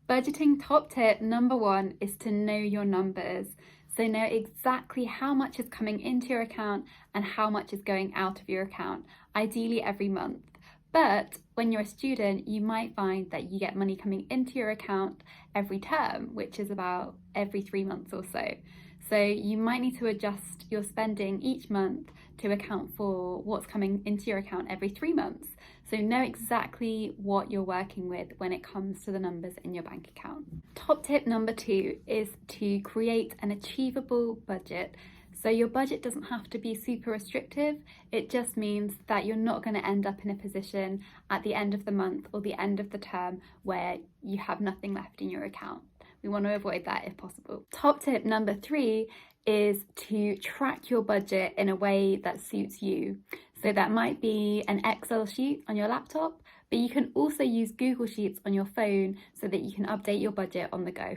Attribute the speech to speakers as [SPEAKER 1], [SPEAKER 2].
[SPEAKER 1] Budgeting top tip number one is to know your numbers. So know exactly how much is coming into your account and how much is going out of your account, ideally every month. But when you're a student, you might find that you get money coming into your account every term, which is about every 3 months or so. So you might need to adjust your spending each month to account for what's coming into your account every 3 months. So know exactly what you're working with when it comes to the numbers in your bank account. Top tip number two is to create an achievable budget. So your budget doesn't have to be super restrictive. It just means that you're not going to end up in a position at the end of the month or the end of the term where you have nothing left in your account. We want to avoid that if possible. Top tip number three is to track your budget in a way that suits you. So that might be an Excel sheet on your laptop, but you can also use Google Sheets on your phone so that you can update your budget on the go.